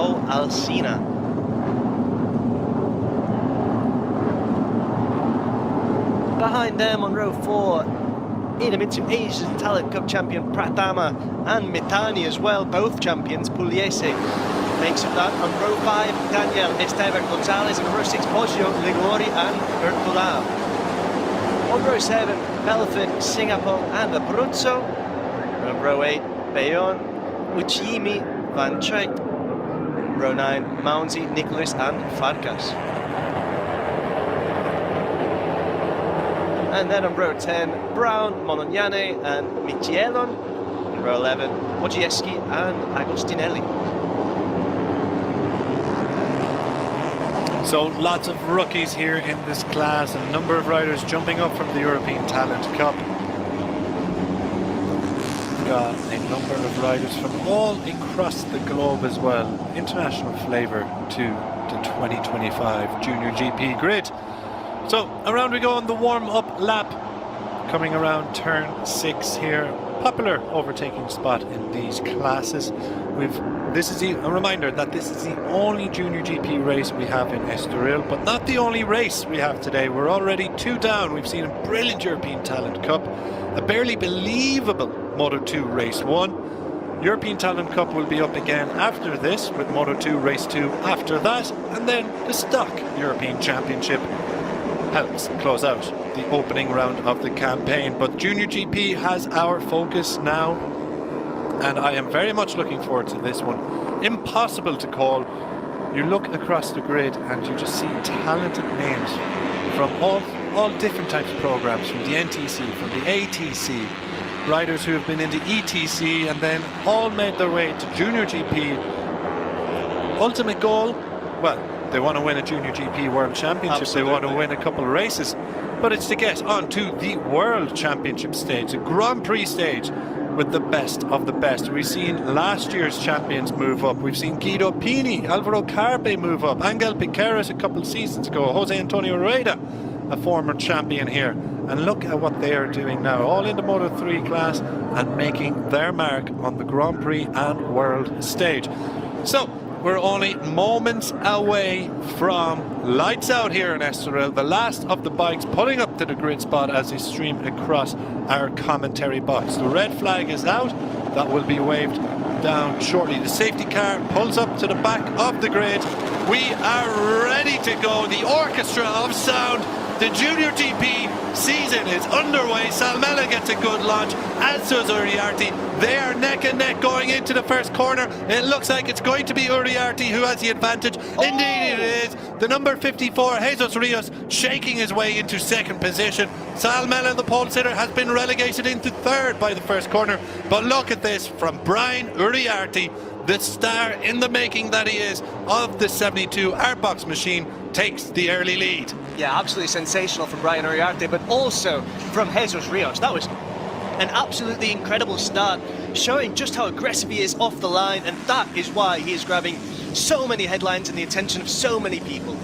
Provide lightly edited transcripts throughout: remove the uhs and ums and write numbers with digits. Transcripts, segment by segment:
O Alsina. Behind them on row 4, Inamitsu Asian Talent Cup champion Pratama and Mitani as well, both champions. Pugliese makes up that. On row 5, Daniel Esteban Gonzalez, and on row 6, Poggio, Ligori and Bertolau. On row 7, Belfort, Singapore and Abruzzo. On row 8, Bayonne, Uchimi, Van Chait. Row 9, Moundsy, Nicholas and Farkas. And then on row 10, Brown, Monognane and Michielon. On row 11, Wojcicki and Agostinelli. So lots of rookies here in this class, a number of riders jumping up from the European Talent Cup. We've got a number of riders from all across the globe as well. International flavour to the 2025 Junior GP grid. So around we go on the warm-up lap, coming around turn 6 here. Popular overtaking spot in these classes. This is a reminder that this is the only Junior GP race we have in Estoril, but not the only race we have today. We're already 2 down. We've seen a brilliant European Talent Cup, a barely believable Moto2 race 1. European Talent Cup will be up again after this, with Moto2 race 2 after that, and then the stock European Championship helps close out the opening round of the campaign. But Junior GP has our focus now, and I am very much looking forward to this one. Impossible to call. You look across the grid and you just see talented names from all different types of programs, from the NTC, from the ATC, riders who have been in the ETC and then all made their way to Junior GP. Ultimate goal, well, they want to win a Junior GP World Championship. Absolutely. They want to win a couple of races, but it's to get onto the World Championship stage, the Grand Prix stage, with the best of the best. We've seen last year's champions move up. We've seen Guido Pini, Alvaro Carpe move up, Angel Piqueras a couple of seasons ago, Jose Antonio Rueda, a former champion here. And look at what they are doing now, all in the Moto3 class and making their mark on the Grand Prix and World stage. So we're only moments away from lights out here in Estoril. The last of the bikes pulling up to the grid spot as they stream across our commentary box. The red flag is out. That will be waved down shortly. The safety car pulls up to the back of the grid. We are ready to go. The orchestra of sound. The Junior GP season is underway. Salmela gets a good launch, as does Uriarte. They are neck and neck going into the first corner. It looks like it's going to be Uriarte who has the advantage. Indeed it is. The number 54, Jesus Rios, shaking his way into second position. Salmela, the pole sitter, has been relegated into third by the first corner. But look at this from Brian Uriarte, the star in the making that he is of the 72 Artbox machine, takes the early lead. Yeah, absolutely sensational from Brian Uriarte, but also from Jesus Rios. That was an absolutely incredible start, showing just how aggressive he is off the line, and that is why he is grabbing so many headlines and the attention of so many people.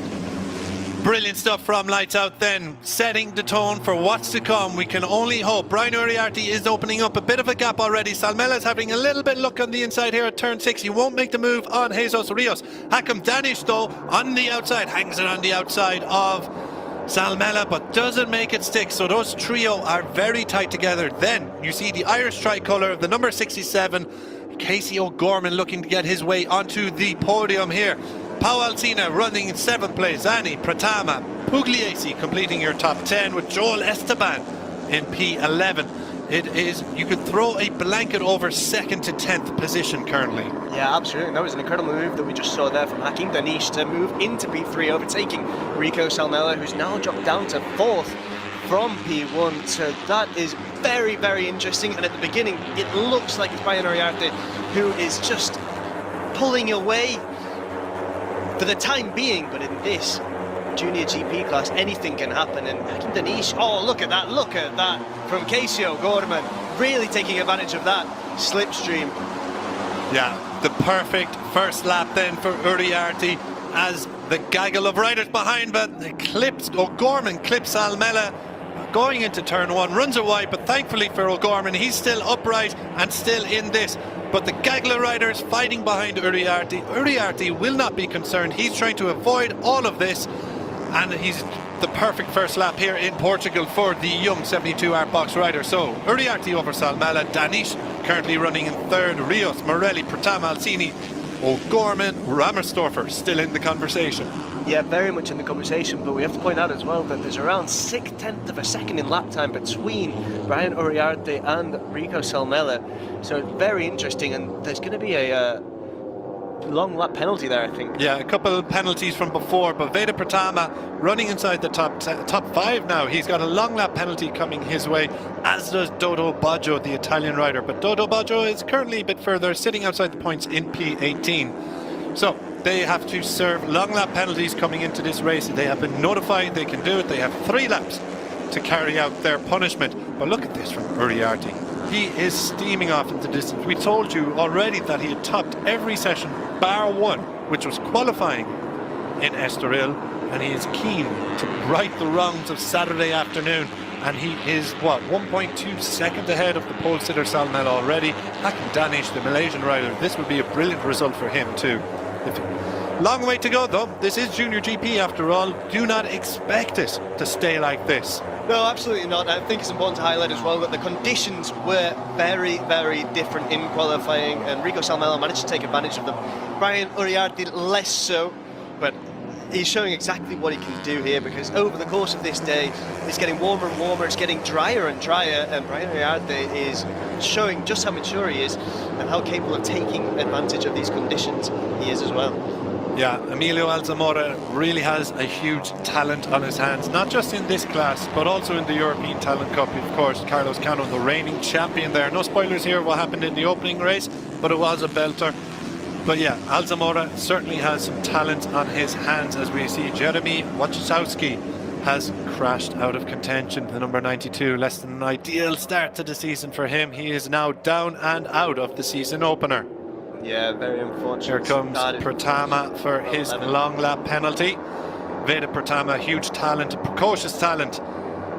Brilliant stuff from Lights Out then, setting the tone for what's to come. We can only hope. Brian Uriarte is opening up a bit of a gap already. Salmela's having a little bit luck on the inside here at turn 6. He won't make the move on Jesus Rios. Hakim Danish though on the outside, hangs it on the outside of Salmela, but doesn't make it stick. So those trio are very tight together. Then you see the Irish tricolour of the number 67, Casey O'Gorman, looking to get his way onto the podium here. Pau Alsina running in 7th place, Zani, Pratama, Pugliese completing your top 10 with Joel Esteban in P11. It is, you could throw a blanket over 2nd to 10th position currently. Yeah, absolutely. That was an incredible move that we just saw there from Hakim Danish to move into P3, overtaking Rico Salmela, who's now dropped down to 4th from P1. So that is very, very interesting. And at the beginning, it looks like it's Brian Uriarte who is just pulling away for the time being, but in this Junior GP class, anything can happen. And Hakim Danish, oh, look at that from Casey O'Gorman, really taking advantage of that slipstream. Yeah, the perfect first lap then for Uriarte as the gaggle of riders behind, but O'Gorman clips Salmela going into turn 1, runs it wide, but thankfully for O'Gorman, he's still upright and still in this. But the Gagla rider is fighting behind Uriarte. Uriarte will not be concerned. He's trying to avoid all of this, and he's the perfect first lap here in Portugal for the young 72 art box rider. So Uriarte over Salmela, Danish currently running in third, Rios, Morelli, Pratama, Alcini, O'Gorman, Rammersdorfer still in the conversation. Yeah, very much in the conversation, but we have to point out as well that there's around 6/10 of a second in lap time between Brian Uriarte and Rico Salmela. So very interesting, and there's going to be a long lap penalty there, I think. Yeah, a couple of penalties from before, but Veda Pratama running inside the top 5 now. He's got a long lap penalty coming his way, as does Dodo Baggio, the Italian rider. But Dodo Baggio is currently a bit further, sitting outside the points in P18. So they have to serve long lap penalties coming into this race. They have been notified they can do it. They have 3 laps to carry out their punishment. But look at this from Uriarte. He is steaming off into the distance. We told you already that he had topped every session bar 1, which was qualifying in Estoril, and he is keen to right the wrongs of Saturday afternoon. And he is, 1.2 seconds ahead of the pole sitter Salmela already. Hakan Danish, the Malaysian rider, this would be a brilliant result for him too. Long way to go though. This is Junior GP after all. Do not expect it to stay like this. No, absolutely not. I think it's important to highlight as well that the conditions were very, very different in qualifying, and Rico Salmela managed to take advantage of them. Brian Uriarte less so, but he's showing exactly what he can do here, because over the course of this day, it's getting warmer and warmer, it's getting drier and drier, and Brian Uriarte is showing just how mature he is and how capable of taking advantage of these conditions he is as well. Yeah, Emilio Alzamora really has a huge talent on his hands, not just in this class, but also in the European Talent Cup. Of course, Carlos Cano, the reigning champion there. No spoilers here of what happened in the opening race, but it was a belter. But yeah, Alzamora certainly has some talent on his hands, as we see Jeremy Wachowski has crashed out of contention. The number 92, less than an ideal start to the season for him. He is now down and out of the season opener. Yeah, very unfortunate. Here comes Pratama for his long lap penalty. Veda Pratama, huge talent, precocious talent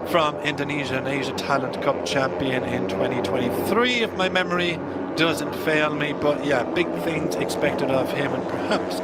from Indonesia, an Asia Talent Cup champion in 2023, if my memory doesn't fail me. But yeah, big things expected of him, and perhaps